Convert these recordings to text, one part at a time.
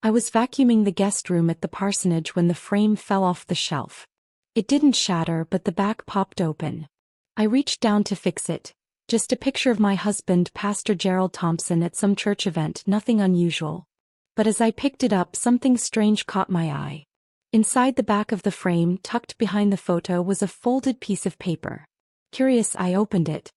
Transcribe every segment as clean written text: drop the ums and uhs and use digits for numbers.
I was vacuuming the guest room at the parsonage when the frame fell off the shelf. It didn't shatter, but the back popped open. I reached down to fix it. Just a picture of my husband, Pastor Gerald Thompson, at some church event, nothing unusual. But as I picked it up, something strange caught my eye. Inside the back of the frame, tucked behind the photo, was a folded piece of paper. Curious, I opened it.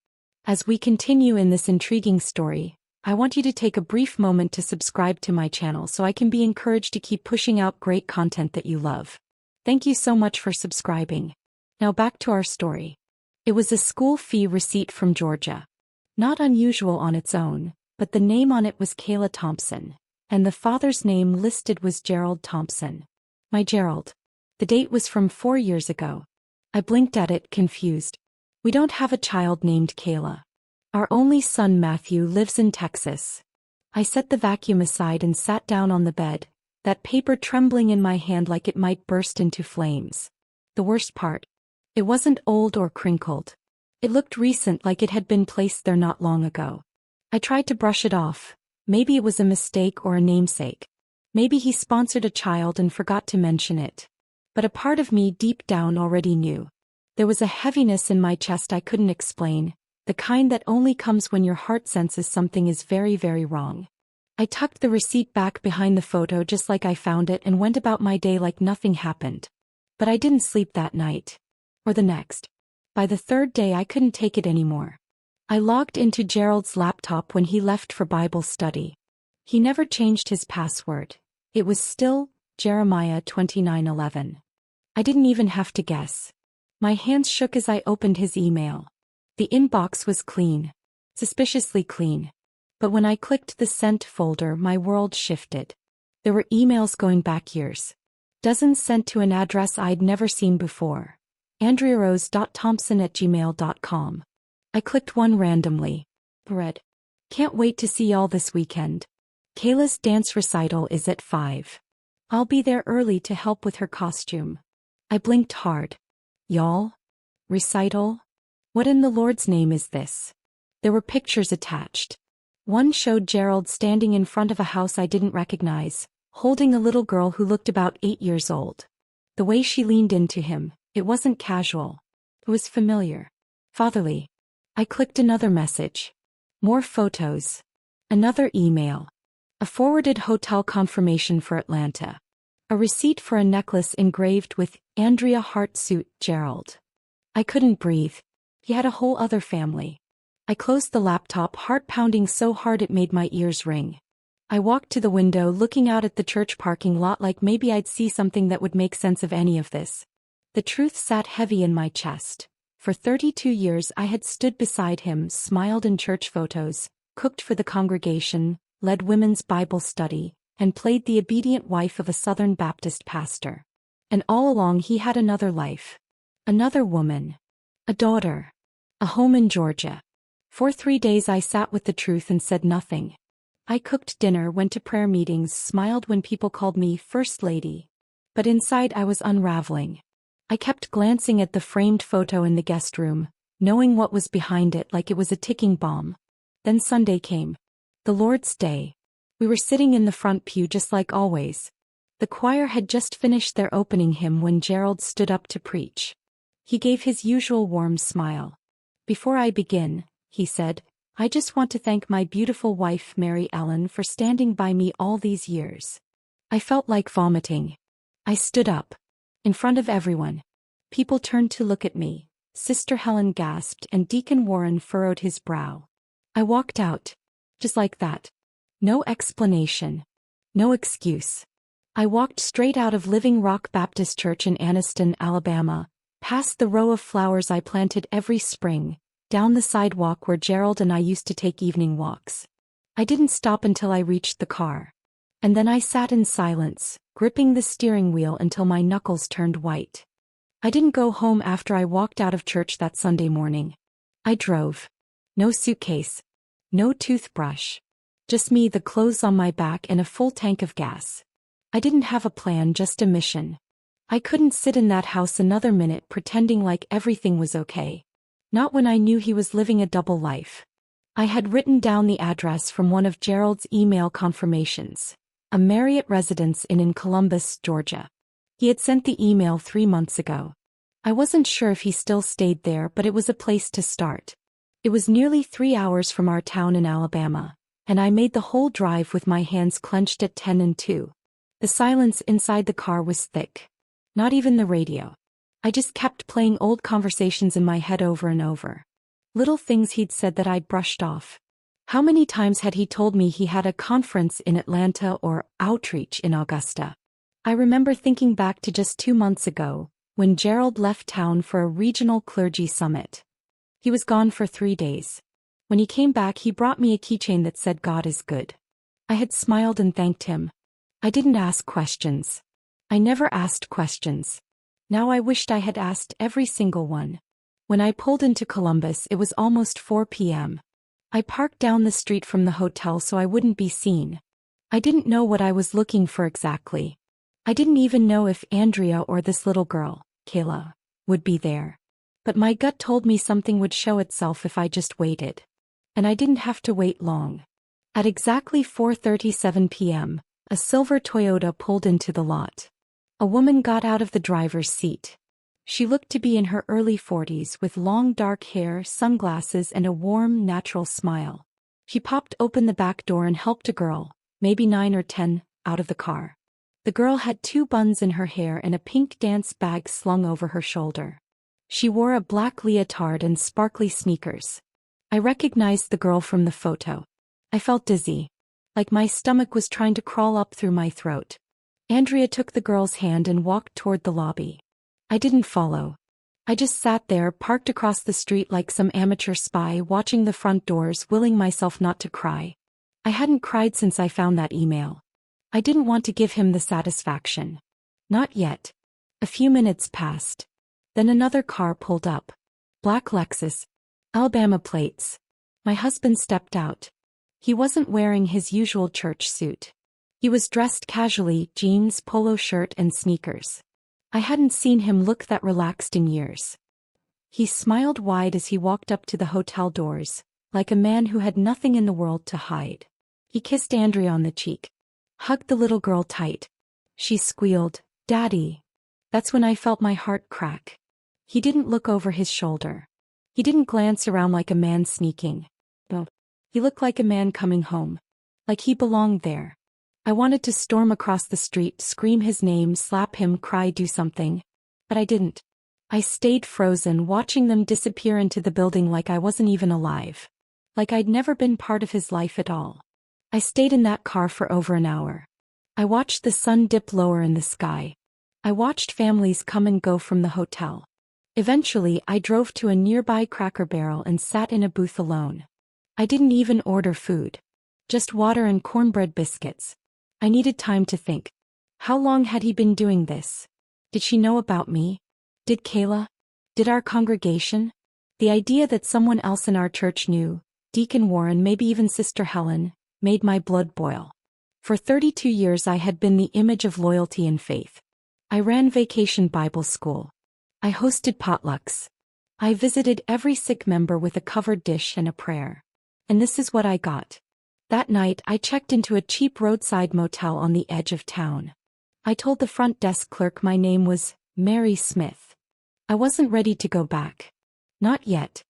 As we continue in this intriguing story, I want you to take a brief moment to subscribe to my channel so I can be encouraged to keep pushing out great content that you love. Thank you so much for subscribing. Now back to our story. It was a school fee receipt from Georgia. Not unusual on its own, but the name on it was Kayla Thompson, and the father's name listed was Gerald Thompson. My Gerald. The date was from 4 years ago. I blinked at it, confused. We don't have a child named Kayla. Our only son, Matthew, lives in Texas. I set the vacuum aside and sat down on the bed, that paper trembling in my hand like it might burst into flames. The worst part. It wasn't old or crinkled. It looked recent, like it had been placed there not long ago. I tried to brush it off. Maybe it was a mistake or a namesake. Maybe he sponsored a child and forgot to mention it. But a part of me deep down already knew. There was a heaviness in my chest I couldn't explain, the kind that only comes when your heart senses something is very, very wrong. I tucked the receipt back behind the photo just like I found it and went about my day like nothing happened. But I didn't sleep that night. Or the next. By the third day I couldn't take it anymore. I logged into Gerald's laptop when he left for Bible study. He never changed his password. It was still Jeremiah 29:11. I didn't even have to guess. My hands shook as I opened his email. The inbox was clean. Suspiciously clean. But when I clicked the sent folder, my world shifted. There were emails going back years. Dozens sent to an address I'd never seen before. andrearose.thompson@gmail.com. I clicked one randomly. Read. Can't wait to see y'all this weekend. Kayla's dance recital is at 5. I'll be there early to help with her costume. I blinked hard. Y'all? Recital? What in the Lord's name is this? There were pictures attached. One showed Gerald standing in front of a house I didn't recognize, holding a little girl who looked about 8 years old. The way she leaned into him, it wasn't casual. It was familiar. Fatherly. I clicked another message. More photos. Another email. A forwarded hotel confirmation for Atlanta. A receipt for a necklace engraved with Andrea Heart Suit Gerald. I couldn't breathe. He had a whole other family. I closed the laptop, heart pounding so hard it made my ears ring. I walked to the window, looking out at the church parking lot like maybe I'd see something that would make sense of any of this. The truth sat heavy in my chest. For 32 years I had stood beside him, smiled in church photos, cooked for the congregation, led women's Bible study, and played the obedient wife of a Southern Baptist pastor. And all along he had another life. Another woman. A daughter. A home in Georgia. For 3 days I sat with the truth and said nothing. I cooked dinner, went to prayer meetings, smiled when people called me First Lady. But inside I was unraveling. I kept glancing at the framed photo in the guest room, knowing what was behind it like it was a ticking bomb. Then Sunday came. The Lord's Day. We were sitting in the front pew just like always. The choir had just finished their opening hymn when Gerald stood up to preach. He gave his usual warm smile. Before I begin, he said, I just want to thank my beautiful wife Mary Ellen for standing by me all these years. I felt like vomiting. I stood up. In front of everyone. People turned to look at me. Sister Helen gasped and Deacon Warren furrowed his brow. I walked out. Just like that. No explanation. No excuse. I walked straight out of Living Rock Baptist Church in Anniston, Alabama, past the row of flowers I planted every spring, down the sidewalk where Gerald and I used to take evening walks. I didn't stop until I reached the car. And then I sat in silence, gripping the steering wheel until my knuckles turned white. I didn't go home after I walked out of church that Sunday morning. I drove. No suitcase. No toothbrush. Just me, the clothes on my back, and a full tank of gas. I didn't have a plan, just a mission. I couldn't sit in that house another minute pretending like everything was okay. Not when I knew he was living a double life. I had written down the address from one of Gerald's email confirmations. a Marriott residence in Columbus, Georgia. He had sent the email 3 months ago. I wasn't sure if he still stayed there, but it was a place to start. It was nearly 3 hours from our town in Alabama, and I made the whole drive with my hands clenched at 10 and 2. The silence inside the car was thick. Not even the radio. I just kept playing old conversations in my head over and over. Little things he'd said that I'd brushed off. How many times had he told me he had a conference in Atlanta or outreach in Augusta? I remember thinking back to just 2 months ago, when Gerald left town for a regional clergy summit. He was gone for 3 days. When he came back, he brought me a keychain that said "God is good." I had smiled and thanked him. I didn't ask questions. I never asked questions. Now I wished I had asked every single one. When I pulled into Columbus, it was almost 4 p.m. I parked down the street from the hotel so I wouldn't be seen. I didn't know what I was looking for exactly. I didn't even know if Andrea or this little girl, Kayla, would be there. But my gut told me something would show itself if I just waited. And I didn't have to wait long. At exactly 4:37 p.m., a silver Toyota pulled into the lot. A woman got out of the driver's seat. She looked to be in her early 40s with long dark hair, sunglasses, and a warm, natural smile. She popped open the back door and helped a girl, maybe 9 or 10, out of the car. The girl had 2 buns in her hair and a pink dance bag slung over her shoulder. She wore a black leotard and sparkly sneakers. I recognized the girl from the photo. I felt dizzy, like my stomach was trying to crawl up through my throat. Andrea took the girl's hand and walked toward the lobby. I didn't follow. I just sat there, parked across the street like some amateur spy, watching the front doors, willing myself not to cry. I hadn't cried since I found that email. I didn't want to give him the satisfaction. Not yet. A few minutes passed. Then another car pulled up. Black Lexus. Alabama plates. My husband stepped out. He wasn't wearing his usual church suit. He was dressed casually, jeans, polo shirt, and sneakers. I hadn't seen him look that relaxed in years. He smiled wide as he walked up to the hotel doors, like a man who had nothing in the world to hide. He kissed Andrea on the cheek. Hugged the little girl tight. She squealed, "Daddy." That's when I felt my heart crack. He didn't look over his shoulder. He didn't glance around like a man sneaking. No. He looked like a man coming home. Like he belonged there. I wanted to storm across the street, scream his name, slap him, cry, do something. But I didn't. I stayed frozen, watching them disappear into the building like I wasn't even alive. Like I'd never been part of his life at all. I stayed in that car for over an hour. I watched the sun dip lower in the sky. I watched families come and go from the hotel. Eventually, I drove to a nearby Cracker Barrel and sat in a booth alone. I didn't even order food. Just water and cornbread biscuits. I needed time to think. How long had he been doing this? Did she know about me? Did Kayla? Did our congregation? The idea that someone else in our church knew, Deacon Warren, maybe even Sister Helen, made my blood boil. For 32 years I had been the image of loyalty and faith. I ran Vacation Bible School. I hosted potlucks. I visited every sick member with a covered dish and a prayer. And this is what I got. That night I checked into a cheap roadside motel on the edge of town. I told the front desk clerk my name was Mary Smith. I wasn't ready to go back. Not yet.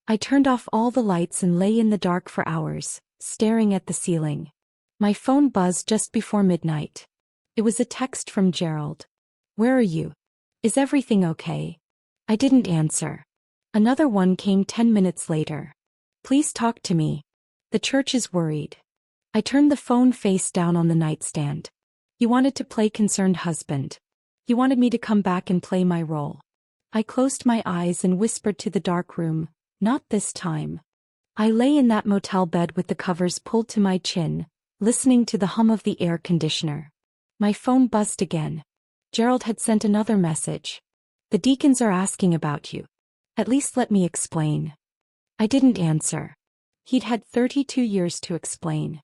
I turned off all the lights and lay in the dark for hours, staring at the ceiling. My phone buzzed just before midnight. It was a text from Gerald. "Where are you? Is everything okay?" I didn't answer. Another one came 10 minutes later. "Please talk to me. The church is worried." I turned the phone face down on the nightstand. He wanted to play concerned husband. He wanted me to come back and play my role. I closed my eyes and whispered to the dark room, "Not this time." I lay in that motel bed with the covers pulled to my chin, listening to the hum of the air conditioner. My phone buzzed again. Gerald had sent another message. "The deacons are asking about you. At least let me explain." I didn't answer. He'd had 32 years to explain.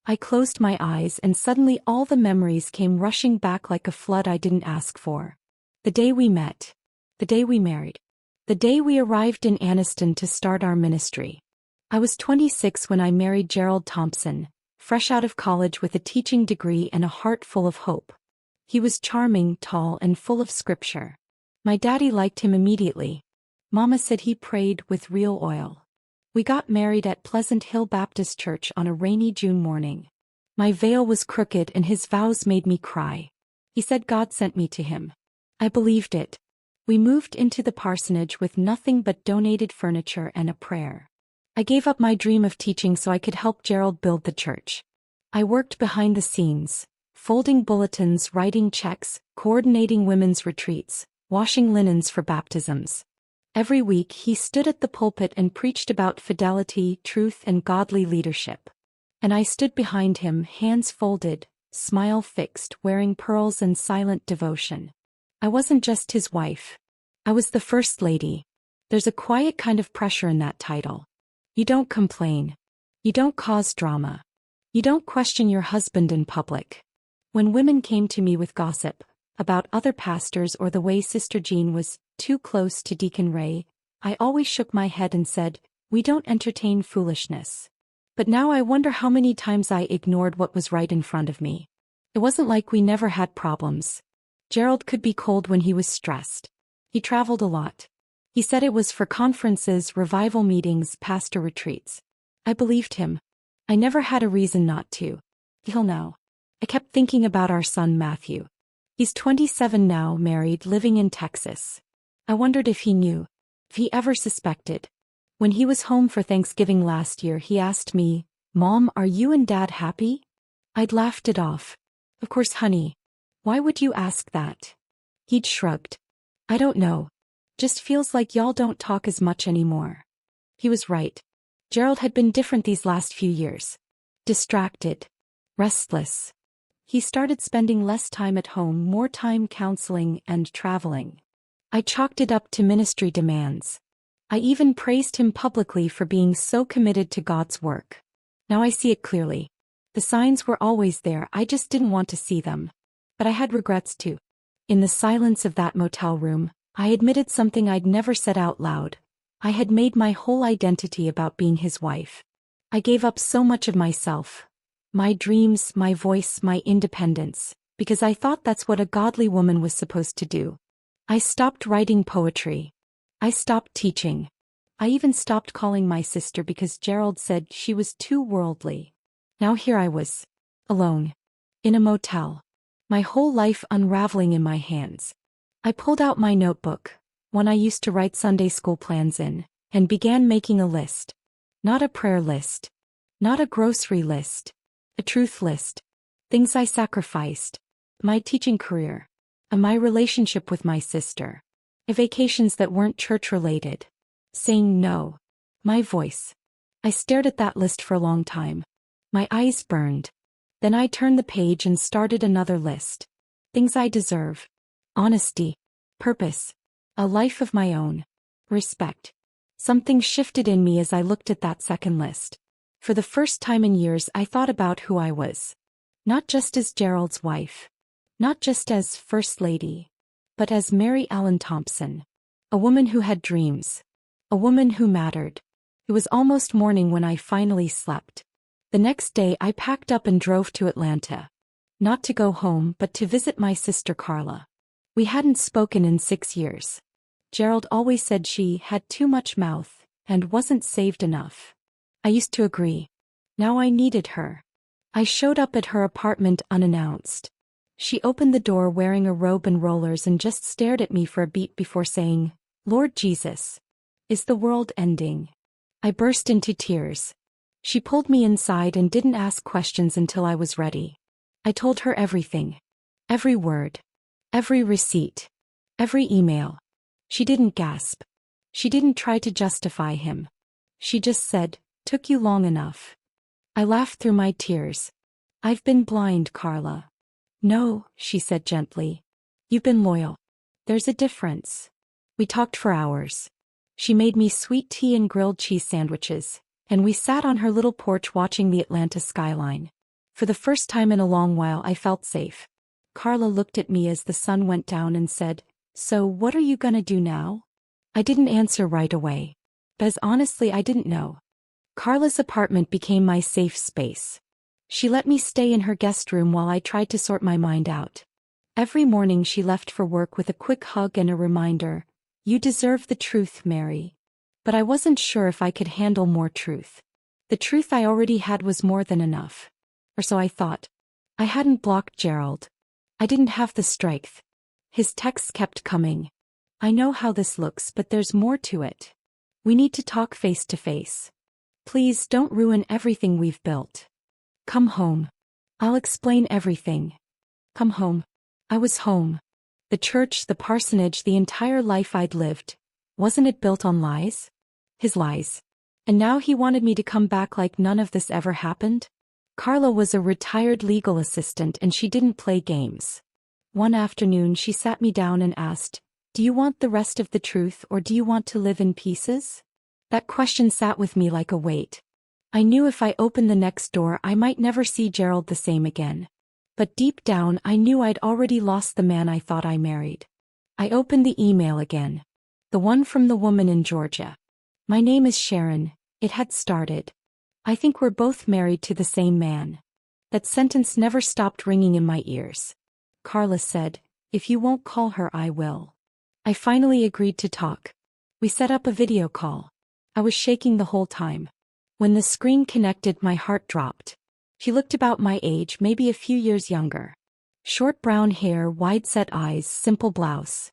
I closed my eyes and suddenly all the memories came rushing back like a flood I didn't ask for. The day we met. The day we married. The day we arrived in Anniston to start our ministry. I was 26 when I married Gerald Thompson, fresh out of college with a teaching degree and a heart full of hope. He was charming, tall, and full of scripture. My daddy liked him immediately. Mama said he prayed with real oil. We got married at Pleasant Hill Baptist Church on a rainy June morning. My veil was crooked and his vows made me cry. He said God sent me to him. I believed it. We moved into the parsonage with nothing but donated furniture and a prayer. I gave up my dream of teaching so I could help Gerald build the church. I worked behind the scenes, folding bulletins, writing checks, coordinating women's retreats, washing linens for baptisms. Every week he stood at the pulpit and preached about fidelity, truth, and godly leadership. And I stood behind him, hands folded, smile fixed, wearing pearls and silent devotion. I wasn't just his wife. I was the First Lady. There's a quiet kind of pressure in that title. You don't complain. You don't cause drama. You don't question your husband in public. When women came to me with gossip about other pastors or the way Sister Jean was too close to Deacon Ray, I always shook my head and said, "We don't entertain foolishness." But now I wonder how many times I ignored what was right in front of me. It wasn't like we never had problems. Gerald could be cold when he was stressed. He traveled a lot. He said it was for conferences, revival meetings, pastor retreats. I believed him. I never had a reason not to. Till now. I kept thinking about our son Matthew. He's 27 now, married, living in Texas. I wondered if he knew, if he ever suspected. When he was home for Thanksgiving last year, he asked me, "Mom, are you and Dad happy?" I'd laughed it off. "Of course, honey. Why would you ask that?" He'd shrugged. "I don't know. Just feels like y'all don't talk as much anymore." He was right. Gerald had been different these last few years. Distracted. Restless. He started spending less time at home, more time counseling and traveling. I chalked it up to ministry demands. I even praised him publicly for being so committed to God's work. Now I see it clearly. The signs were always there, I just didn't want to see them. But I had regrets too. In the silence of that motel room, I admitted something I'd never said out loud. I had made my whole identity about being his wife. I gave up so much of myself. My dreams, my voice, my independence, because I thought that's what a godly woman was supposed to do. I stopped writing poetry. I stopped teaching. I even stopped calling my sister because Gerald said she was too worldly. Now here I was, alone, in a motel, my whole life unraveling in my hands. I pulled out my notebook, one I used to write Sunday school plans in, and began making a list. Not a prayer list. Not a grocery list. A truth list. Things I sacrificed. My teaching career. And my relationship with my sister. Vacations that weren't church-related. Saying no. My voice. I stared at that list for a long time. My eyes burned. Then I turned the page and started another list. Things I deserve. Honesty. Purpose. A life of my own. Respect. Something shifted in me as I looked at that second list. For the first time in years I thought about who I was. Not just as Gerald's wife. Not just as First Lady. But as Mary Ellen Thompson. A woman who had dreams. A woman who mattered. It was almost morning when I finally slept. The next day I packed up and drove to Atlanta. Not to go home, but to visit my sister Carla. We hadn't spoken in 6 years. Gerald always said she had too much mouth and wasn't saved enough. I used to agree. Now I needed her. I showed up at her apartment unannounced. She opened the door wearing a robe and rollers and just stared at me for a beat before saying, "Lord Jesus, is the world ending?" I burst into tears. She pulled me inside and didn't ask questions until I was ready. I told her everything. Every word. Every receipt. Every email. She didn't gasp. She didn't try to justify him. She just said, "Took you long enough." I laughed through my tears. "I've been blind, Carla." "No," she said gently. "You've been loyal. There's a difference." We talked for hours. She made me sweet tea and grilled cheese sandwiches, and we sat on her little porch watching the Atlanta skyline. For the first time in a long while I felt safe. Carla looked at me as the sun went down and said, "So what are you gonna do now?" I didn't answer right away. Because honestly I didn't know. Carla's apartment became my safe space. She let me stay in her guest room while I tried to sort my mind out. Every morning she left for work with a quick hug and a reminder, "You deserve the truth, Mary." But I wasn't sure if I could handle more truth. The truth I already had was more than enough. Or so I thought. I hadn't blocked Gerald. I didn't have the strength. His texts kept coming. "I know how this looks, but there's more to it. We need to talk face to face. Please don't ruin everything we've built. Come home. I'll explain everything." Come home. I was home. The church, the parsonage, the entire life I'd lived. Wasn't it built on lies? His lies. And now he wanted me to come back like none of this ever happened? Carla was a retired legal assistant and she didn't play games. One afternoon she sat me down and asked, "Do you want the rest of the truth or do you want to live in pieces?" That question sat with me like a weight. I knew if I opened the next door I might never see Gerald the same again. But deep down I knew I'd already lost the man I thought I married. I opened the email again. The one from the woman in Georgia. "My name is Sharon," it had started. "I think we're both married to the same man." That sentence never stopped ringing in my ears. Carla said, "If you won't call her, I will." I finally agreed to talk. We set up a video call. I was shaking the whole time. When the screen connected, my heart dropped. She looked about my age, maybe a few years younger. Short brown hair, wide-set eyes, simple blouse.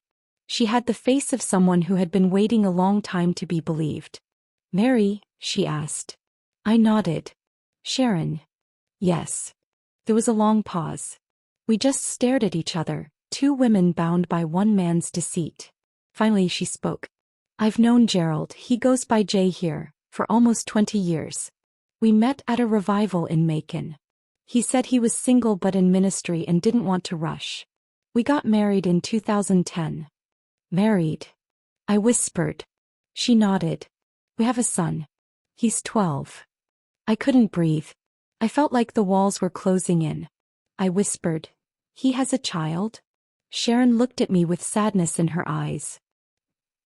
She had the face of someone who had been waiting a long time to be believed. "Mary?" she asked. I nodded. "Sharon?" "Yes." There was a long pause. We just stared at each other, two women bound by one man's deceit. Finally she spoke. "I've known Gerald, he goes by Jay here, for almost 20 years. We met at a revival in Macon. He said he was single but in ministry and didn't want to rush. We got married in 2010. "Married?" I whispered. She nodded. "We have a son. He's 12. I couldn't breathe. I felt like the walls were closing in. I whispered, "He has a child?" Sharon looked at me with sadness in her eyes.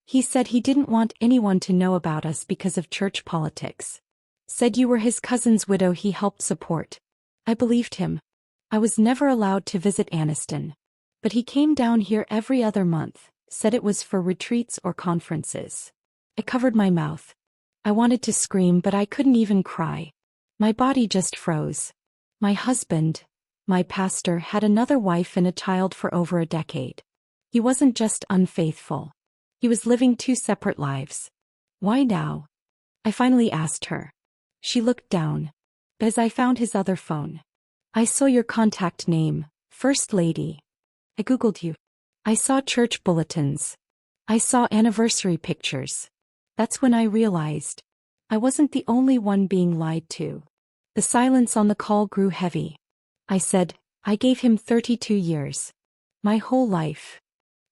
"He said he didn't want anyone to know about us because of church politics. Said you were his cousin's widow he helped support." I believed him. I was never allowed to visit Anniston. But he came down here every other month, said it was for retreats or conferences. I covered my mouth. I wanted to scream but I couldn't even cry. My body just froze. My husband, my pastor, had another wife and a child for over a decade. He wasn't just unfaithful. He was living two separate lives. Why now? I finally asked her. She looked down. As I found his other phone. "I saw your contact name, First Lady. I Googled you. I saw church bulletins. I saw anniversary pictures. That's when I realized I wasn't the only one being lied to." The silence on the call grew heavy. I said, "I gave him 32 years. My whole life."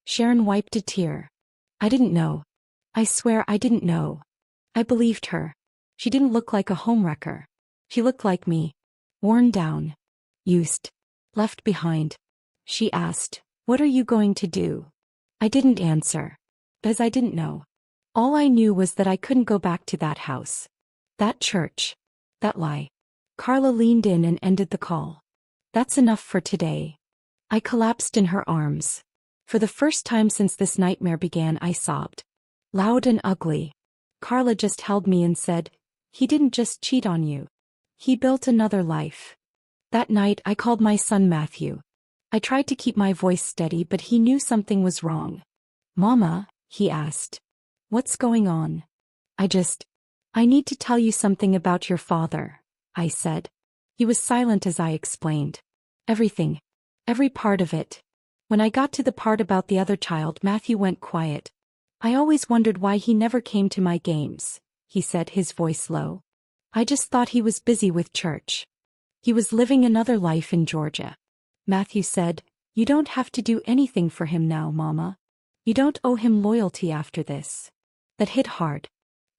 Sharon wiped a tear. "I didn't know. I swear I didn't know." I believed her. She didn't look like a homewrecker. She looked like me. Worn down. Used. Left behind. She asked, "What are you going to do?" I didn't answer. Because I didn't know. All I knew was that I couldn't go back to that house. That church. That lie. Carla leaned in and ended the call. "That's enough for today." I collapsed in her arms. For the first time since this nightmare began, I sobbed. Loud and ugly. Carla just held me and said, "He didn't just cheat on you. He built another life." That night I called my son Matthew. I tried to keep my voice steady but he knew something was wrong. "Mama," he asked. "What's going on?" I need to tell you something about your father," I said. He was silent as I explained. Everything. Every part of it. When I got to the part about the other child, Matthew went quiet. "I always wondered why he never came to my games," he said, his voice low. "I just thought he was busy with church. He was living another life in Georgia." Matthew said, "You don't have to do anything for him now, Mama. You don't owe him loyalty after this." That hit hard.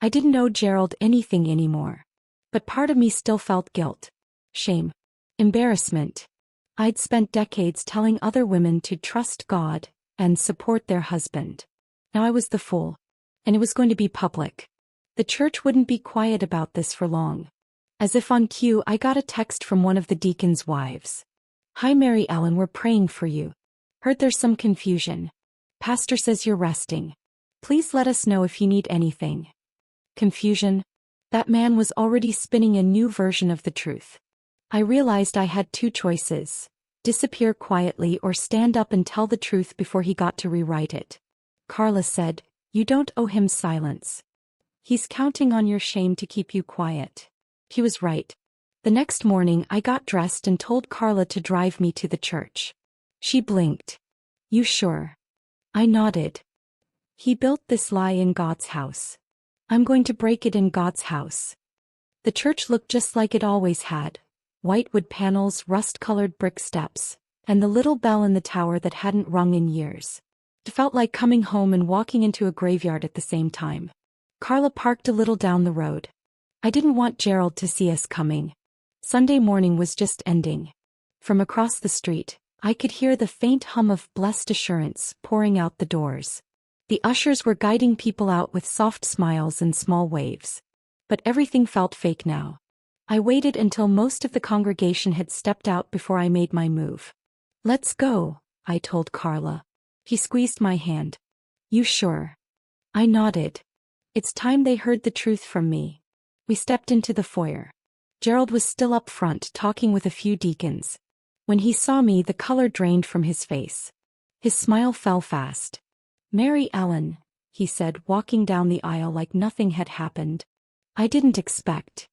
I didn't owe Gerald anything anymore. But part of me still felt guilt. Shame. Embarrassment. I'd spent decades telling other women to trust God and support their husband. Now I was the fool. And it was going to be public. The church wouldn't be quiet about this for long. As if on cue, I got a text from one of the deacon's wives. "Hi Mary Ellen, we're praying for you. Heard there's some confusion. Pastor says you're resting. Please let us know if you need anything." Confusion? That man was already spinning a new version of the truth. I realized I had two choices: disappear quietly or stand up and tell the truth before he got to rewrite it. Carla said, "You don't owe him silence. He's counting on your shame to keep you quiet." He was right. The next morning I got dressed and told Carla to drive me to the church. She blinked. "You sure?" I nodded. "He built this lie in God's house. I'm going to break it in God's house." The church looked just like it always had. White wood panels, rust-colored brick steps, and the little bell in the tower that hadn't rung in years. It felt like coming home and walking into a graveyard at the same time. Carla parked a little down the road. I didn't want Gerald to see us coming. Sunday morning was just ending. From across the street, I could hear the faint hum of blessed assurance pouring out the doors. The ushers were guiding people out with soft smiles and small waves. But everything felt fake now. I waited until most of the congregation had stepped out before I made my move. "Let's go," I told Carla. He squeezed my hand. "You sure?" I nodded. It's time they heard the truth from me. We stepped into the foyer. Gerald was still up front talking with a few deacons. When he saw me, the color drained from his face. His smile fell fast. "Mary Ellen," he said, walking down the aisle like nothing had happened. "I didn't expect."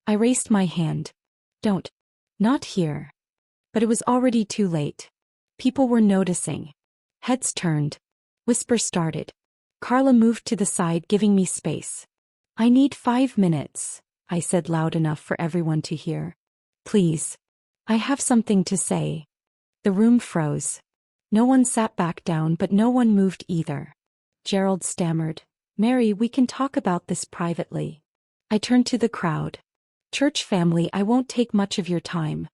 I raised my hand. "Don't. Not here." But it was already too late. People were noticing. Heads turned. Whispers started. Carla moved to the side, giving me space. "I need 5 minutes," I said loud enough for everyone to hear. "Please. I have something to say." The room froze. No one sat back down, but no one moved either. Gerald stammered, "Mary, we can talk about this privately." I turned to the crowd. "Church family, I won't take much of your time.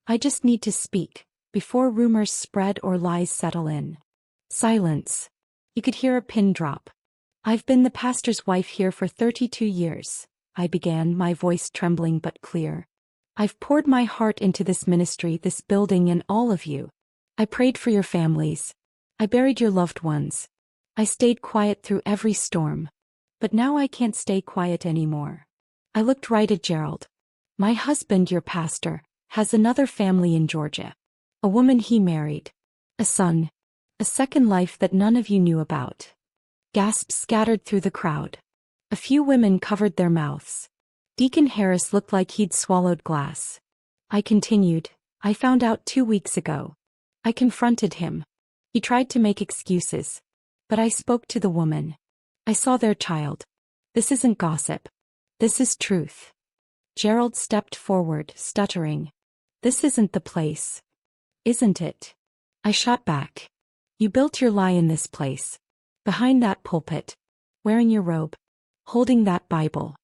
I just need to speak, before rumors spread or lies settle in." Silence. You could hear a pin drop. "I've been the pastor's wife here for 32 years, I began, my voice trembling but clear. "I've poured my heart into this ministry, this building, and all of you. I prayed for your families. I buried your loved ones. I stayed quiet through every storm. But now I can't stay quiet anymore." I looked right at Gerald. "My husband, your pastor, has another family in Georgia. A woman he married. A son. A second life that none of you knew about." Gasps scattered through the crowd. A few women covered their mouths. Deacon Harris looked like he'd swallowed glass. I continued, "I found out 2 weeks ago. I confronted him. He tried to make excuses. But I spoke to the woman. I saw their child. This isn't gossip. This is truth." Gerald stepped forward, stuttering. "This isn't the place. Isn't it?" I shot back. "You built your lie in this place. Behind that pulpit. Wearing your robe. Holding that Bible.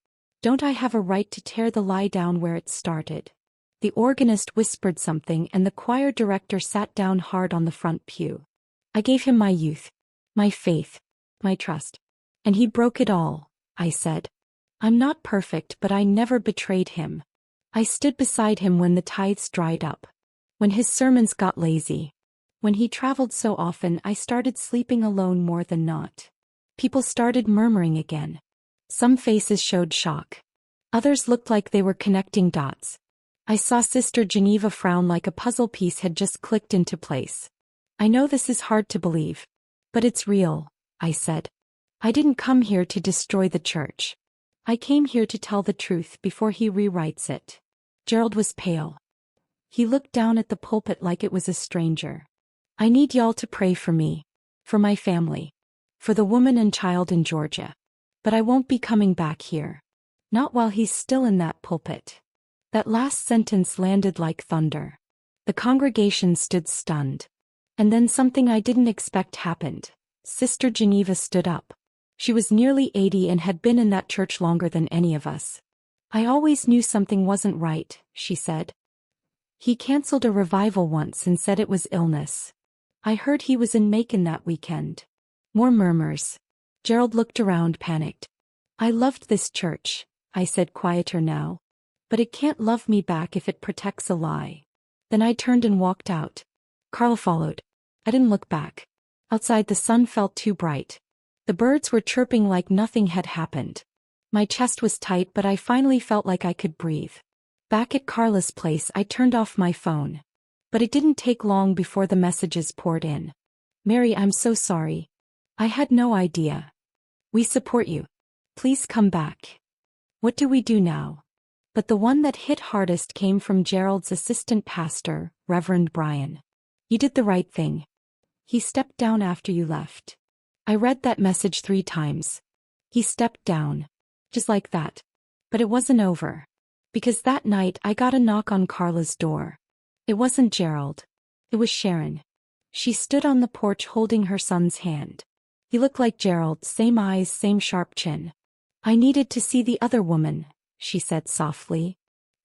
Don't I have a right to tear the lie down where it started?" The organist whispered something and the choir director sat down hard on the front pew. "I gave him my youth. My faith. My trust. And he broke it all," I said. "I'm not perfect, but I never betrayed him. I stood beside him when the tithes dried up. When his sermons got lazy. When he traveled so often I started sleeping alone more than not." People started murmuring again. Some faces showed shock. Others looked like they were connecting dots. I saw Sister Geneva frown like a puzzle piece had just clicked into place. "I know this is hard to believe. But it's real," I said. "I didn't come here to destroy the church. I came here to tell the truth before he rewrites it." Gerald was pale. He looked down at the pulpit like it was a stranger. "I need y'all to pray for me. For my family. For the woman and child in Georgia. But I won't be coming back here. Not while he's still in that pulpit." That last sentence landed like thunder. The congregation stood stunned. And then something I didn't expect happened. Sister Geneva stood up. She was nearly 80 and had been in that church longer than any of us. "I always knew something wasn't right," she said. "He canceled a revival once and said it was illness. I heard he was in Macon that weekend." More murmurs. Gerald looked around, panicked. "I loved this church," I said, quieter now. But it can't love me back if it protects a lie. Then I turned and walked out. Carla followed. I didn't look back. Outside the sun felt too bright. The birds were chirping like nothing had happened. My chest was tight, but I finally felt like I could breathe. Back at Carla's place, I turned off my phone. But it didn't take long before the messages poured in. Mary, I'm so sorry. I had no idea. We support you. Please come back. What do we do now? But the one that hit hardest came from Gerald's assistant pastor, Reverend Brian. You did the right thing. He stepped down after you left. I read that message 3 times. He stepped down. Just like that. But it wasn't over. Because that night I got a knock on Carla's door. It wasn't Gerald. It was Sharon. She stood on the porch holding her son's hand. He looked like Gerald, same eyes, same sharp chin. I needed to see the other woman, she said softly.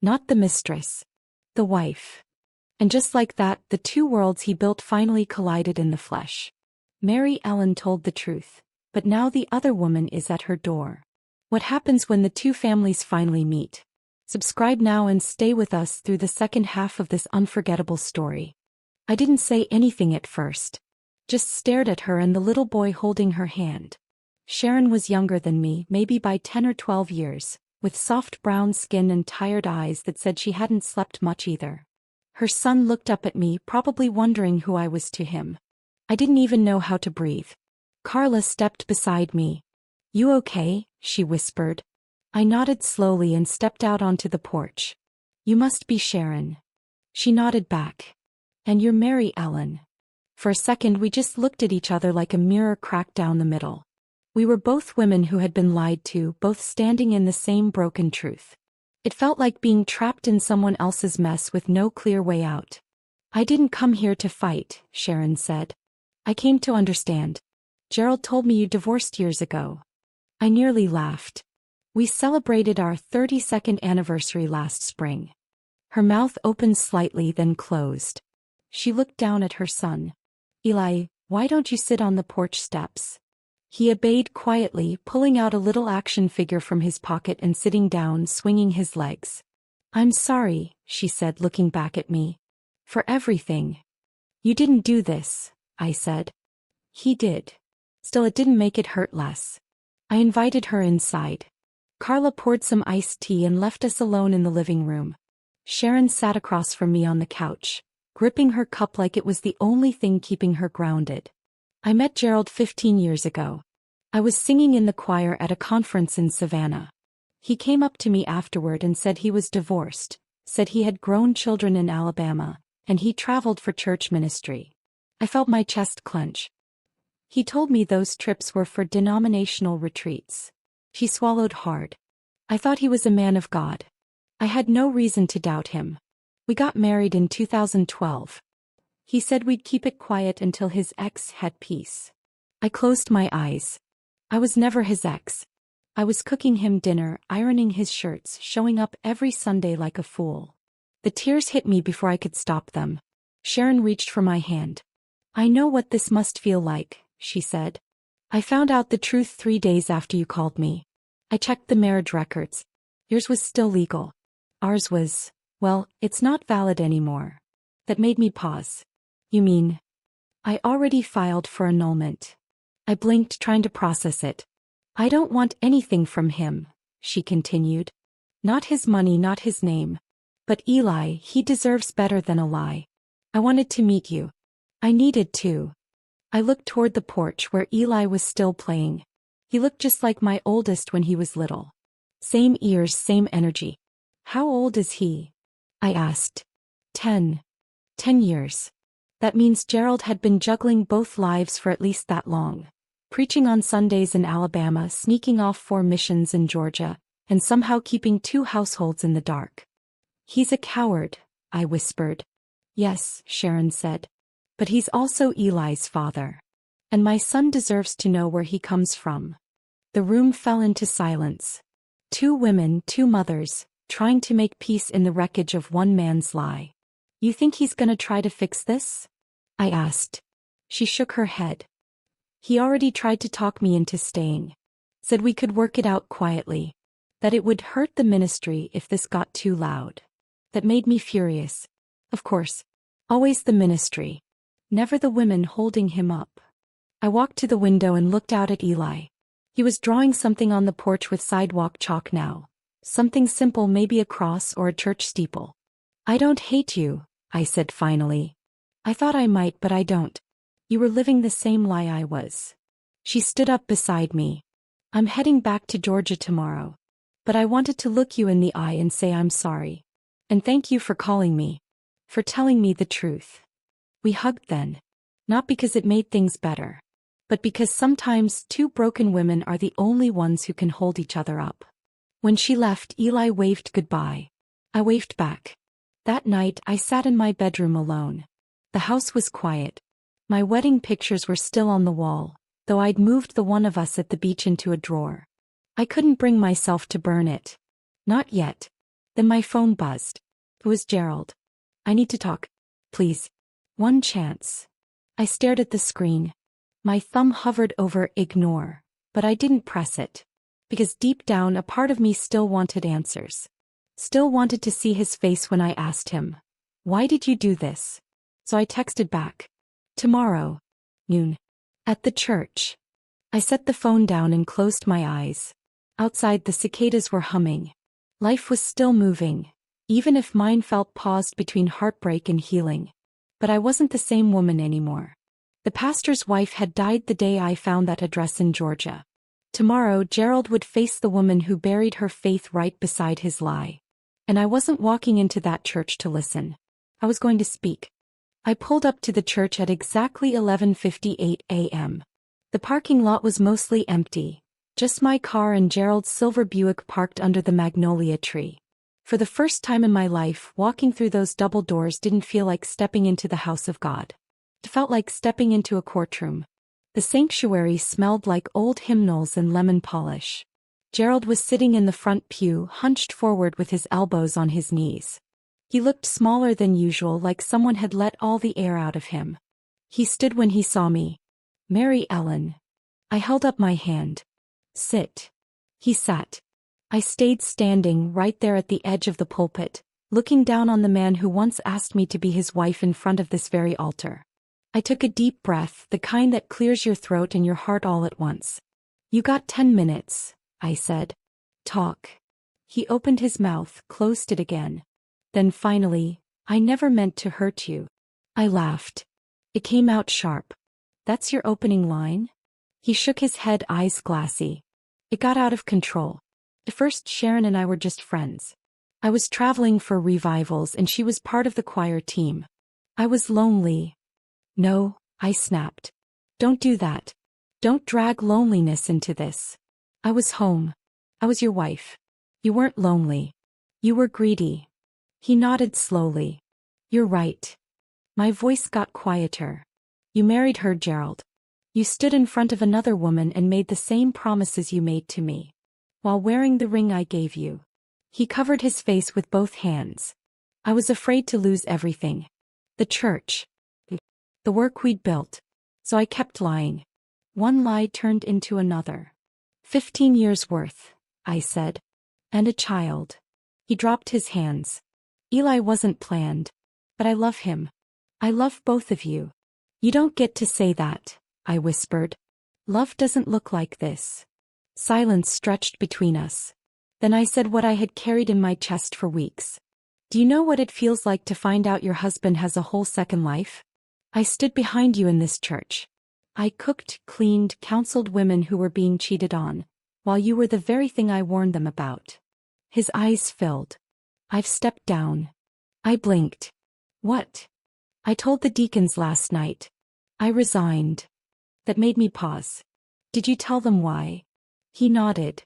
Not the mistress. The wife. And just like that, the 2 worlds he built finally collided in the flesh. Mary Ellen told the truth, but now the other woman is at her door. What happens when the 2 families finally meet? Subscribe now and stay with us through the second half of this unforgettable story. I didn't say anything at first. Just stared at her and the little boy holding her hand. Sharon was younger than me, maybe by 10 or 12 years, with soft brown skin and tired eyes that said she hadn't slept much either. Her son looked up at me, probably wondering who I was to him. I didn't even know how to breathe. Carla stepped beside me. You okay? She whispered. I nodded slowly and stepped out onto the porch. You must be Sharon. She nodded back. And you're Mary Ellen. For a second we just looked at each other like a mirror cracked down the middle. We were both women who had been lied to, both standing in the same broken truth. It felt like being trapped in someone else's mess with no clear way out. I didn't come here to fight, Sharon said. I came to understand. Gerald told me you divorced years ago. I nearly laughed. We celebrated our 32nd anniversary last spring. Her mouth opened slightly, then closed. She looked down at her son. Eli, why don't you sit on the porch steps? He obeyed quietly, pulling out a little action figure from his pocket and sitting down, swinging his legs. I'm sorry, she said, looking back at me. For everything. You didn't do this, I said. He did. Still, it didn't make it hurt less. I invited her inside. Carla poured some iced tea and left us alone in the living room. Sharon sat across from me on the couch, gripping her cup like it was the only thing keeping her grounded. I met Gerald 15 years ago. I was singing in the choir at a conference in Savannah. He came up to me afterward and said he was divorced, said he had grown children in Alabama, and he traveled for church ministry. I felt my chest clench. He told me those trips were for denominational retreats. He swallowed hard. I thought he was a man of God. I had no reason to doubt him. We got married in 2012. He said we'd keep it quiet until his ex had peace. I closed my eyes. I was never his ex. I was cooking him dinner, ironing his shirts, showing up every Sunday like a fool. The tears hit me before I could stop them. Sharon reached for my hand. I know what this must feel like, she said. I found out the truth 3 days after you called me. I checked the marriage records. Yours was still legal. Ours was, well, it's not valid anymore. That made me pause. You mean? I already filed for annulment. I blinked, trying to process it. I don't want anything from him, she continued. Not his money, not his name. But Eli, he deserves better than a lie. I wanted to meet you. I needed to. I looked toward the porch where Eli was still playing. He looked just like my oldest when he was little. Same ears, same energy. How old is he? I asked. 10. 10 years. That means Gerald had been juggling both lives for at least that long. Preaching on Sundays in Alabama, sneaking off 4 missions in Georgia, and somehow keeping 2 households in the dark. He's a coward, I whispered. Yes, Sharon said. But he's also Eli's father. And my son deserves to know where he comes from. The room fell into silence. 2 women, 2 mothers, trying to make peace in the wreckage of one man's lie. You think he's gonna try to fix this? I asked. She shook her head. He already tried to talk me into staying. Said we could work it out quietly. That it would hurt the ministry if this got too loud. That made me furious. Of course. Always the ministry. Never the women holding him up. I walked to the window and looked out at Eli. He was drawing something on the porch with sidewalk chalk now. Something simple, maybe a cross or a church steeple. I don't hate you, I said finally. I thought I might, but I don't. You were living the same lie I was. She stood up beside me. I'm heading back to Georgia tomorrow. But I wanted to look you in the eye and say I'm sorry. And thank you for calling me. For telling me the truth. We hugged then. Not because it made things better. But because sometimes two broken women are the only ones who can hold each other up. When she left, Eli waved goodbye. I waved back. That night, I sat in my bedroom alone. The house was quiet. My wedding pictures were still on the wall, though I'd moved the one of us at the beach into a drawer. I couldn't bring myself to burn it. Not yet. Then my phone buzzed. It was Gerald. I need to talk. Please. One chance. I stared at the screen. My thumb hovered over ignore, but I didn't press it. Because deep down a part of me still wanted answers. Still wanted to see his face when I asked him, "Why did you do this?" So I texted back. "Tomorrow. Noon. At the church." I set the phone down and closed my eyes. Outside the cicadas were humming. Life was still moving, even if mine felt paused between heartbreak and healing. But I wasn't the same woman anymore. The pastor's wife had died the day I found that address in Georgia. Tomorrow Gerald would face the woman who buried her faith right beside his lie. And I wasn't walking into that church to listen. I was going to speak. I pulled up to the church at exactly 11:58 a.m. The parking lot was mostly empty. Just my car and Gerald's silver Buick parked under the magnolia tree. For the first time in my life, walking through those double doors didn't feel like stepping into the house of God. It felt like stepping into a courtroom. The sanctuary smelled like old hymnals and lemon polish. Gerald was sitting in the front pew, hunched forward with his elbows on his knees. He looked smaller than usual, like someone had let all the air out of him. He stood when he saw me. "Mary Ellen." I held up my hand. "Sit." He sat. I stayed standing right there at the edge of the pulpit, looking down on the man who once asked me to be his wife in front of this very altar. I took a deep breath, the kind that clears your throat and your heart all at once. "You got 10 minutes, I said. "Talk." He opened his mouth, closed it again. Then finally, "I never meant to hurt you." I laughed. It came out sharp. "That's your opening line?" He shook his head, eyes glassy. It got out of control. At first Sharon and I were just friends. I was traveling for revivals and she was part of the choir team. I was lonely. "No," I snapped. "Don't do that. Don't drag loneliness into this. I was home. I was your wife. You weren't lonely. You were greedy." He nodded slowly. "You're right." My voice got quieter. "You married her, Gerald. You stood in front of another woman and made the same promises you made to me. While wearing the ring I gave you." He covered his face with both hands. "I was afraid to lose everything. The church. The work we'd built. So I kept lying. One lie turned into another. 15 years worth," I said. "And a child." He dropped his hands. "Eli wasn't planned. But I love him. I love both of you." "You don't get to say that," I whispered. "Love doesn't look like this." Silence stretched between us. Then I said what I had carried in my chest for weeks. "Do you know what it feels like to find out your husband has a whole second life? I stood behind you in this church. I cooked, cleaned, counseled women who were being cheated on, while you were the very thing I warned them about." His eyes filled. "I've stepped down." I blinked. "What?" "I told the deacons last night. I resigned." That made me pause. "Did you tell them why?" He nodded.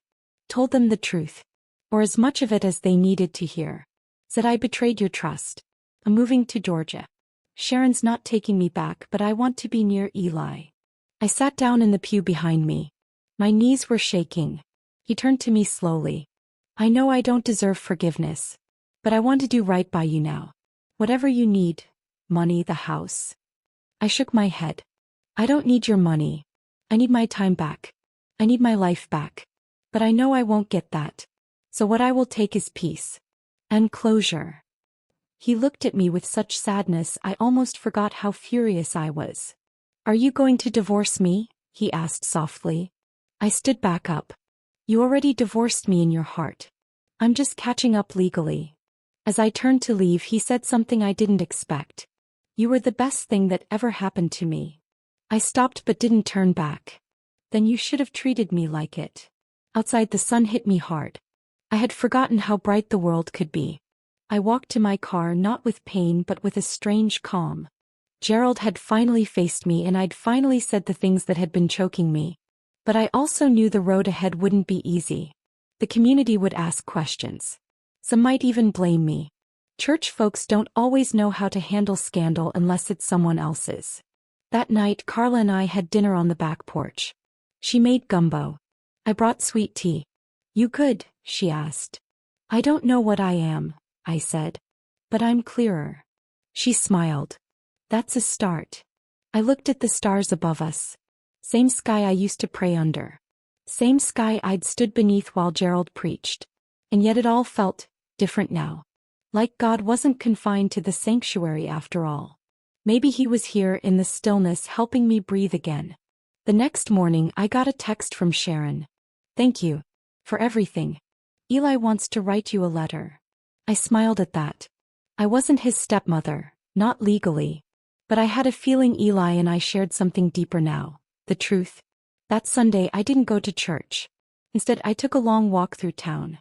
"Told them the truth. Or as much of it as they needed to hear. Said I betrayed your trust. I'm moving to Georgia. Sharon's not taking me back, but I want to be near Eli." I sat down in the pew behind me. My knees were shaking. He turned to me slowly. "I know I don't deserve forgiveness. But I want to do right by you now. Whatever you need. Money, the house." I shook my head. "I don't need your money. I need my time back. I need my life back. But I know I won't get that. So what I will take is peace. And closure. He looked at me with such sadness I almost forgot how furious I was. Are you going to divorce me? He asked softly. I stood back up. You already divorced me in your heart. I'm just catching up legally. As I turned to leave, he said something I didn't expect. You were the best thing that ever happened to me. I stopped but didn't turn back. Then you should have treated me like it. Outside the sun hit me hard. I had forgotten how bright the world could be. I walked to my car not with pain but with a strange calm. Gerald had finally faced me and I'd finally said the things that had been choking me. But I also knew the road ahead wouldn't be easy. The community would ask questions. Some might even blame me. Church folks don't always know how to handle scandal unless it's someone else's. That night Carla and I had dinner on the back porch. She made gumbo. I brought sweet tea. You good? She asked. I don't know what I am, I said. But I'm clearer. She smiled. That's a start. I looked at the stars above us. Same sky I used to pray under. Same sky I'd stood beneath while Gerald preached. And yet it all felt different now. Like God wasn't confined to the sanctuary after all. Maybe he was here in the stillness helping me breathe again. The next morning I got a text from Sharon. Thank you. For everything. Eli wants to write you a letter. I smiled at that. I wasn't his stepmother, not legally. But I had a feeling Eli and I shared something deeper now. The truth. That Sunday I didn't go to church. Instead I took a long walk through town.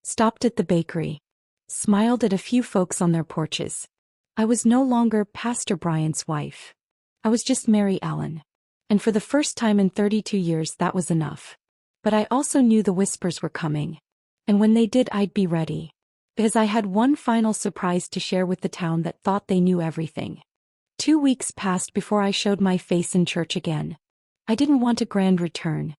Stopped at the bakery. Smiled at a few folks on their porches. I was no longer Pastor Bryant's wife. I was just Mary Ellen. And for the first time in 32 years that was enough. But I also knew the whispers were coming. And when they did I'd be ready. Because I had one final surprise to share with the town that thought they knew everything. 2 weeks passed before I showed my face in church again. I didn't want a grand return.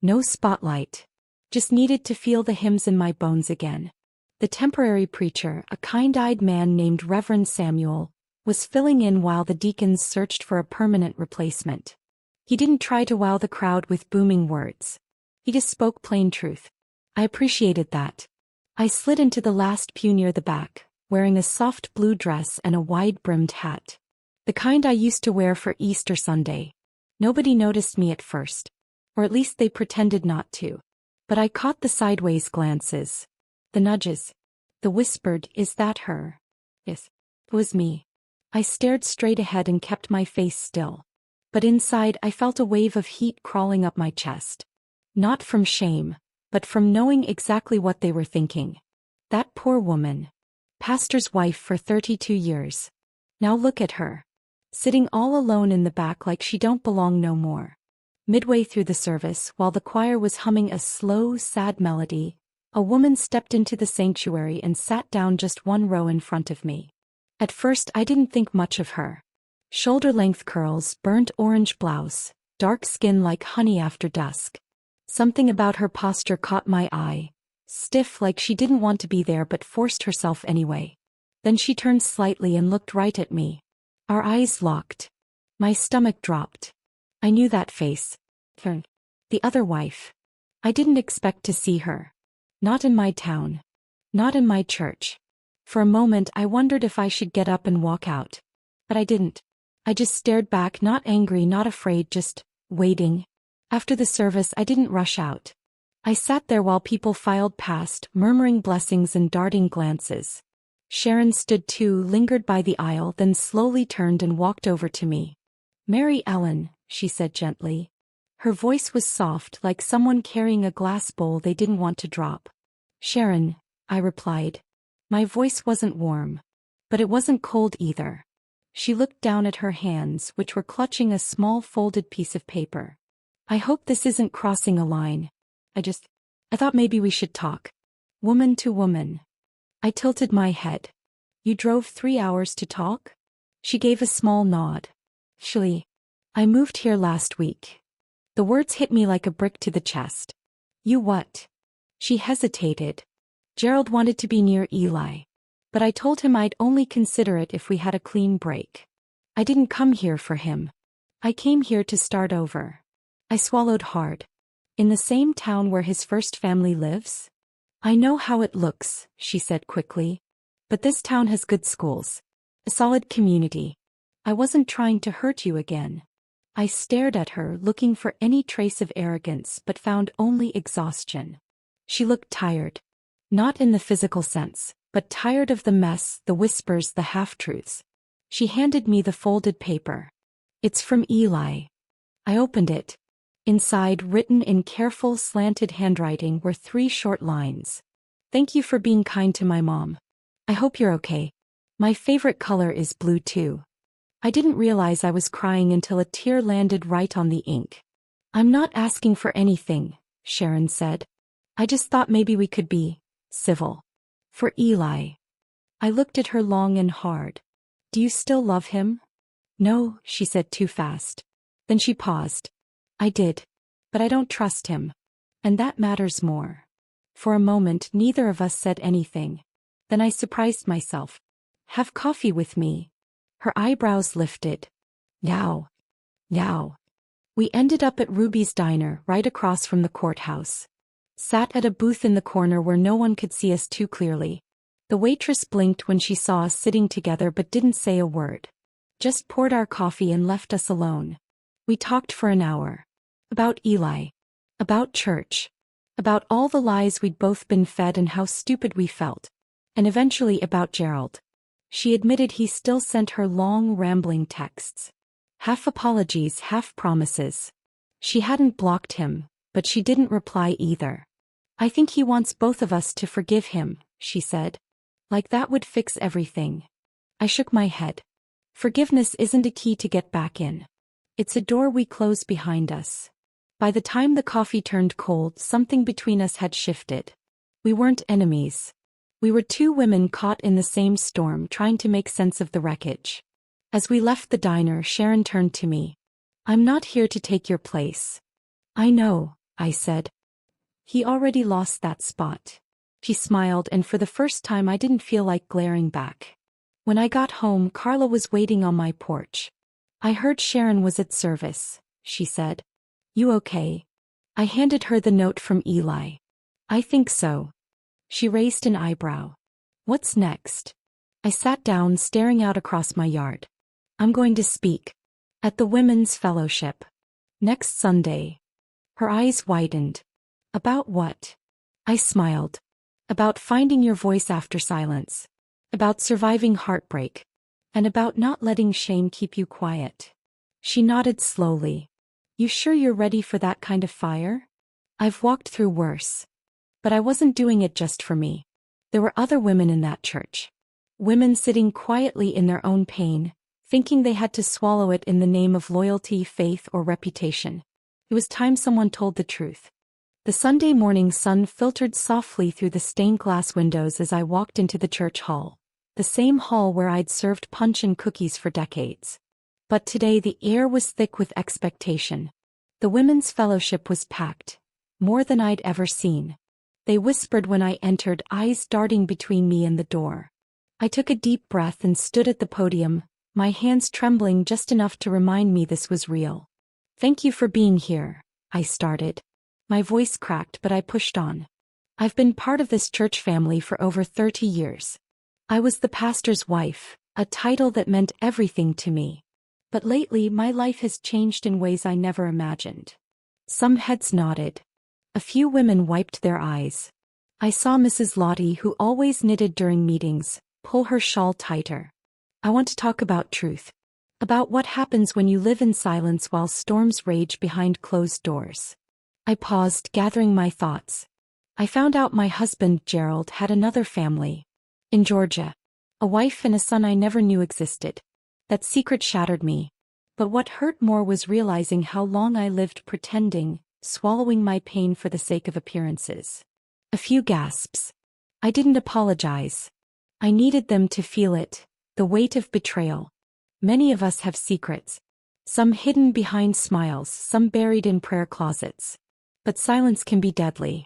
No spotlight. Just needed to feel the hymns in my bones again. The temporary preacher, a kind-eyed man named Reverend Samuel, was filling in while the deacons searched for a permanent replacement. He didn't try to wow the crowd with booming words. He just spoke plain truth. I appreciated that. I slid into the last pew near the back, wearing a soft blue dress and a wide-brimmed hat. The kind I used to wear for Easter Sunday. Nobody noticed me at first. Or at least they pretended not to. But I caught the sideways glances. The nudges. The whispered, "Is that her?" Yes, it was me. I stared straight ahead and kept my face still. But inside I felt a wave of heat crawling up my chest. Not from shame, but from knowing exactly what they were thinking. That poor woman. Pastor's wife for 32 years. Now look at her. Sitting all alone in the back like she don't belong no more. Midway through the service, while the choir was humming a slow, sad melody, a woman stepped into the sanctuary and sat down just one row in front of me. At first I didn't think much of her. Shoulder-length curls, burnt orange blouse, dark skin like honey after dusk. Something about her posture caught my eye, stiff like she didn't want to be there but forced herself anyway. Then she turned slightly and looked right at me. Our eyes locked. My stomach dropped. I knew that face. The other wife. I didn't expect to see her. Not in my town. Not in my church. For a moment I wondered if I should get up and walk out. But I didn't. I just stared back, not angry, not afraid, just waiting. After the service I didn't rush out. I sat there while people filed past, murmuring blessings and darting glances. Sharon stood too, lingered by the aisle, then slowly turned and walked over to me. "Mary Ellen," she said gently. Her voice was soft, like someone carrying a glass bowl they didn't want to drop. "Sharon," I replied. My voice wasn't warm. But it wasn't cold either. She looked down at her hands, which were clutching a small folded piece of paper. "I hope this isn't crossing a line. I thought maybe we should talk. Woman to woman." I tilted my head. "You drove 3 hours to talk?" She gave a small nod. "Actually, I moved here last week." The words hit me like a brick to the chest. "You what?" She hesitated. "Gerald wanted to be near Eli. But I told him I'd only consider it if we had a clean break. I didn't come here for him. I came here to start over." I swallowed hard. "In the same town where his first family lives?" I know how it looks, she said quickly. But this town has good schools. A solid community. I wasn't trying to hurt you again. I stared at her, looking for any trace of arrogance, but found only exhaustion. She looked tired. Not in the physical sense, but tired of the mess, the whispers, the half-truths. She handed me the folded paper. It's from Eli. I opened it. Inside, written in careful, slanted handwriting, were 3 short lines. Thank you for being kind to my mom. I hope you're okay. My favorite color is blue too. I didn't realize I was crying until a tear landed right on the ink. I'm not asking for anything, Sharon said. I just thought maybe we could be civil. For Eli. I looked at her long and hard. Do you still love him? No, she said too fast. Then she paused. I did. But I don't trust him. And that matters more. For a moment, neither of us said anything. Then I surprised myself. Have coffee with me. Her eyebrows lifted. Yow. Yow. We ended up at Ruby's Diner, right across from the courthouse. Sat at a booth in the corner where no one could see us too clearly. The waitress blinked when she saw us sitting together but didn't say a word. Just poured our coffee and left us alone. We talked for an hour. About Eli. About church. About all the lies we'd both been fed and how stupid we felt. And eventually about Gerald. She admitted he still sent her long, rambling texts. Half apologies, half promises. She hadn't blocked him, but she didn't reply either. I think he wants both of us to forgive him, she said. Like that would fix everything. I shook my head. Forgiveness isn't a key to get back in. It's a door we close behind us. By the time the coffee turned cold, something between us had shifted. We weren't enemies. We were 2 women caught in the same storm, trying to make sense of the wreckage. As we left the diner, Sharon turned to me. I'm not here to take your place. I know, I said. He already lost that spot. She smiled, and for the first time I didn't feel like glaring back. When I got home, Carla was waiting on my porch. I heard Sharon was at service, she said. You okay? I handed her the note from Eli. I think so. She raised an eyebrow. What's next? I sat down, staring out across my yard. I'm going to speak. At the Women's Fellowship. Next Sunday. Her eyes widened. About what? I smiled. About finding your voice after silence. About surviving heartbreak. And about not letting shame keep you quiet. She nodded slowly. You sure you're ready for that kind of fire? I've walked through worse. But I wasn't doing it just for me. There were other women in that church. Women sitting quietly in their own pain, thinking they had to swallow it in the name of loyalty, faith, or reputation. It was time someone told the truth. The Sunday morning sun filtered softly through the stained glass windows as I walked into the church hall, the same hall where I'd served punch and cookies for decades. But today the air was thick with expectation. The Women's Fellowship was packed, more than I'd ever seen. They whispered when I entered, eyes darting between me and the door. I took a deep breath and stood at the podium, my hands trembling just enough to remind me this was real. Thank you for being here, I started. My voice cracked, but I pushed on. I've been part of this church family for over 30 years. I was the pastor's wife, a title that meant everything to me. But lately my life has changed in ways I never imagined. Some heads nodded. A few women wiped their eyes. I saw Mrs. Lottie, who always knitted during meetings, pull her shawl tighter. I want to talk about truth. About what happens when you live in silence while storms rage behind closed doors. I paused, gathering my thoughts. I found out my husband, Gerald, had another family. In Georgia. A wife and a son I never knew existed. That secret shattered me. But what hurt more was realizing how long I lived pretending, swallowing my pain for the sake of appearances. A few gasps. I didn't apologize. I needed them to feel it, the weight of betrayal. Many of us have secrets. Some hidden behind smiles, some buried in prayer closets. But silence can be deadly.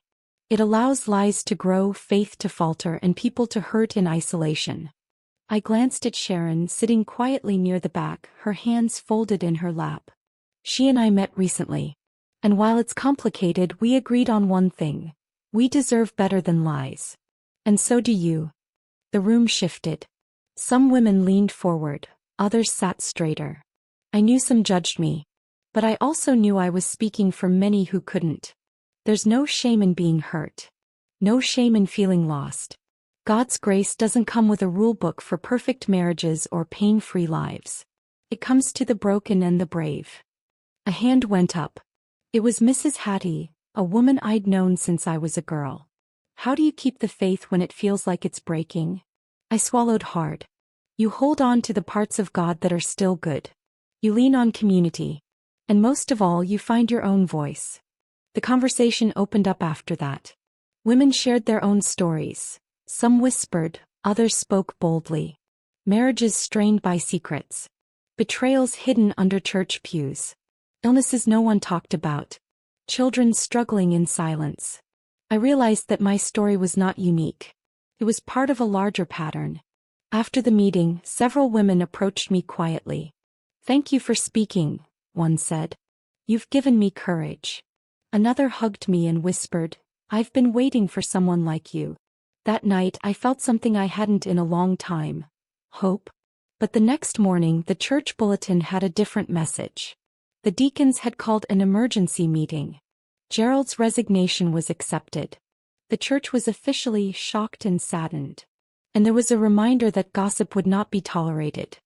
It allows lies to grow, faith to falter, and people to hurt in isolation. I glanced at Sharon, sitting quietly near the back, her hands folded in her lap. She and I met recently. And while it's complicated, we agreed on one thing. We deserve better than lies. And so do you. The room shifted. Some women leaned forward, others sat straighter. I knew some judged me. But I also knew I was speaking for many who couldn't. There's no shame in being hurt. No shame in feeling lost. God's grace doesn't come with a rule book for perfect marriages or pain-free lives. It comes to the broken and the brave. A hand went up. It was Mrs. Hattie, a woman I'd known since I was a girl. How do you keep the faith when it feels like it's breaking? I swallowed hard. You hold on to the parts of God that are still good. You lean on community. And most of all, you find your own voice. The conversation opened up after that. Women shared their own stories. Some whispered, others spoke boldly. Marriages strained by secrets. Betrayals hidden under church pews. Illnesses no one talked about. Children struggling in silence. I realized that my story was not unique. It was part of a larger pattern. After the meeting, several women approached me quietly. "Thank you for speaking," one said. "You've given me courage." Another hugged me and whispered, "I've been waiting for someone like you." That night I felt something I hadn't in a long time. Hope. But the next morning the church bulletin had a different message. The deacons had called an emergency meeting. Gerald's resignation was accepted. The church was officially shocked and saddened. And there was a reminder that gossip would not be tolerated.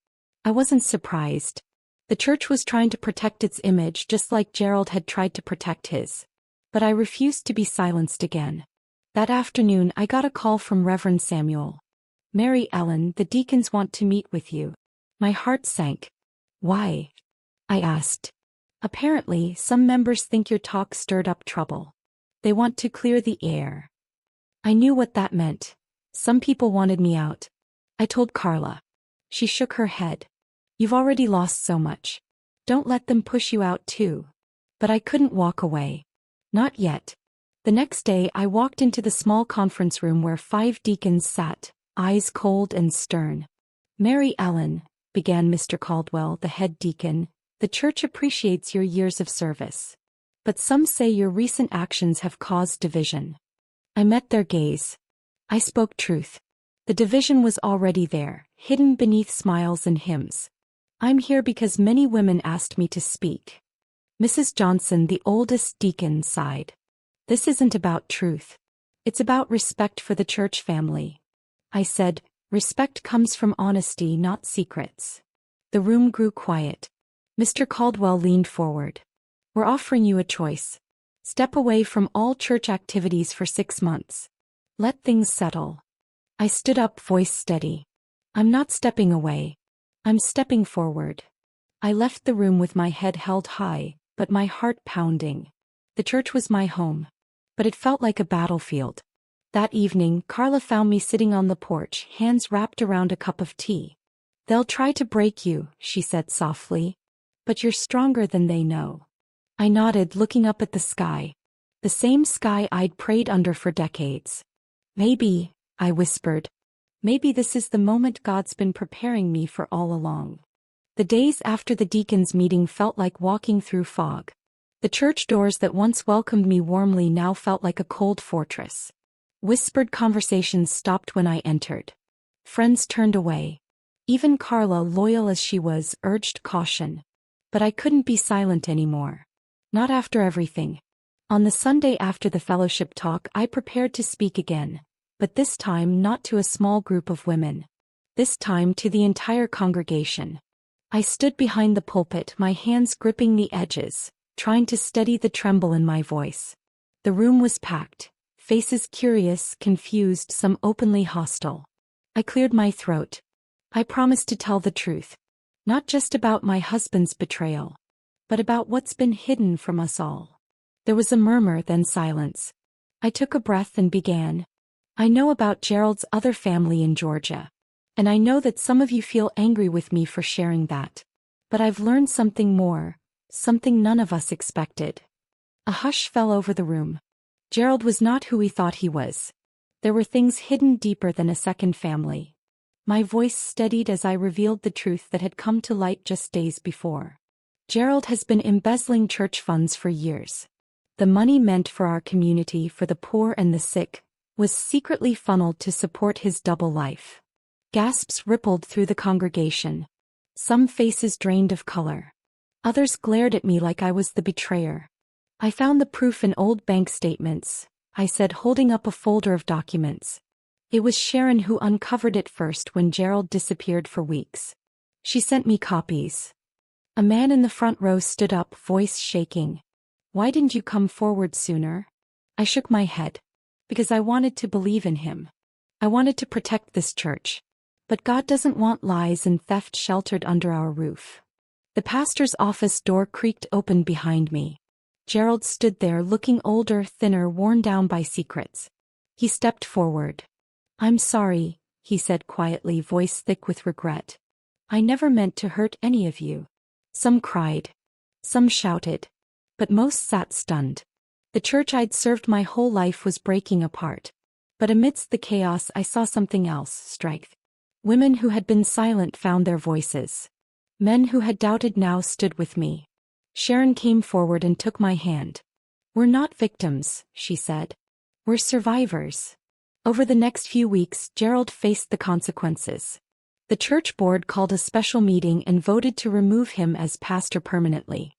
I wasn't surprised. The church was trying to protect its image just like Gerald had tried to protect his. But I refused to be silenced again. That afternoon I got a call from Reverend Samuel. "Mary Ellen, the deacons want to meet with you." My heart sank. "Why?" I asked. "Apparently, some members think your talk stirred up trouble. They want to clear the air." I knew what that meant. Some people wanted me out. I told Carla. She shook her head. "You've already lost so much. Don't let them push you out too." But I couldn't walk away. Not yet. The next day I walked into the small conference room where 5 deacons sat, eyes cold and stern. "Mary Ellen," began Mr. Caldwell, the head deacon, "the church appreciates your years of service. But some say your recent actions have caused division." I met their gaze. I spoke truth. The division was already there, hidden beneath smiles and hymns. "I'm here because many women asked me to speak." Mrs. Johnson, the oldest deacon, sighed. "This isn't about truth. It's about respect for the church family." I said, "Respect comes from honesty, not secrets." The room grew quiet. Mr. Caldwell leaned forward. "We're offering you a choice. Step away from all church activities for 6 months. Let things settle." I stood up, voice steady. "I'm not stepping away. I'm stepping forward." I left the room with my head held high, but my heart pounding. The church was my home. But it felt like a battlefield. That evening, Carla found me sitting on the porch, hands wrapped around a cup of tea. "They'll try to break you," she said softly. "But you're stronger than they know." I nodded, looking up at the sky. The same sky I'd prayed under for decades. "Maybe," I whispered. "Maybe this is the moment God's been preparing me for all along." The days after the deacons' meeting felt like walking through fog. The church doors that once welcomed me warmly now felt like a cold fortress. Whispered conversations stopped when I entered. Friends turned away. Even Carla, loyal as she was, urged caution. But I couldn't be silent anymore. Not after everything. On the Sunday after the fellowship talk, I prepared to speak again. But this time not to a small group of women. This time to the entire congregation. I stood behind the pulpit, my hands gripping the edges, trying to steady the tremble in my voice. The room was packed, faces curious, confused, some openly hostile. I cleared my throat. I promised to tell the truth. Not just about my husband's betrayal, but about what's been hidden from us all. There was a murmur, then silence. I took a breath and began. "I know about Gerald's other family in Georgia. And I know that some of you feel angry with me for sharing that. But I've learned something more. Something none of us expected." A hush fell over the room. Gerald was not who he thought he was. There were things hidden deeper than a second family. My voice steadied as I revealed the truth that had come to light just days before. Gerald has been embezzling church funds for years. The money meant for our community, for the poor and the sick, was secretly funneled to support his double life. Gasps rippled through the congregation. Some faces drained of color. Others glared at me like I was the betrayer. I found the proof in old bank statements, I said, holding up a folder of documents. It was Sharon who uncovered it first when Gerald disappeared for weeks. She sent me copies. A man in the front row stood up, voice shaking. Why didn't you come forward sooner? I shook my head. Because I wanted to believe in him. I wanted to protect this church. But God doesn't want lies and theft sheltered under our roof. The pastor's office door creaked open behind me. Gerald stood there, looking older, thinner, worn down by secrets. He stepped forward. I'm sorry, he said quietly, voice thick with regret. I never meant to hurt any of you. Some cried. Some shouted. But most sat stunned. The church I'd served my whole life was breaking apart. But amidst the chaos I saw something else, strength. Women who had been silent found their voices. Men who had doubted now stood with me. Sharon came forward and took my hand. We're not victims, she said. We're survivors. Over the next few weeks, Gerald faced the consequences. The church board called a special meeting and voted to remove him as pastor permanently.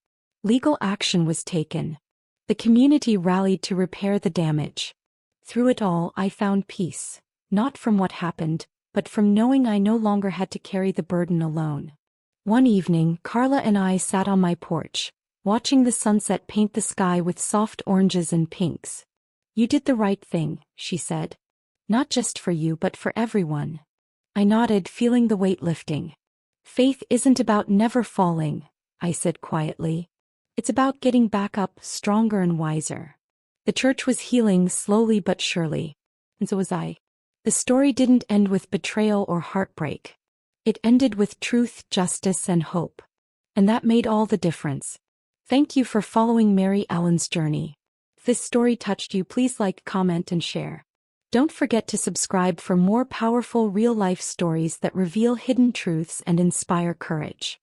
Legal action was taken. The community rallied to repair the damage. Through it all, I found peace, not from what happened, but from knowing I no longer had to carry the burden alone. One evening, Carla and I sat on my porch, watching the sunset paint the sky with soft oranges and pinks. You did the right thing, she said. Not just for you but for everyone. I nodded, feeling the weight lifting. Faith isn't about never falling, I said quietly. It's about getting back up, stronger and wiser. The church was healing slowly but surely. And so was I. The story didn't end with betrayal or heartbreak. It ended with truth, justice, and hope. And that made all the difference. Thank you for following Mary Ellen's journey. If this story touched you, please like, comment, and share. Don't forget to subscribe for more powerful real-life stories that reveal hidden truths and inspire courage.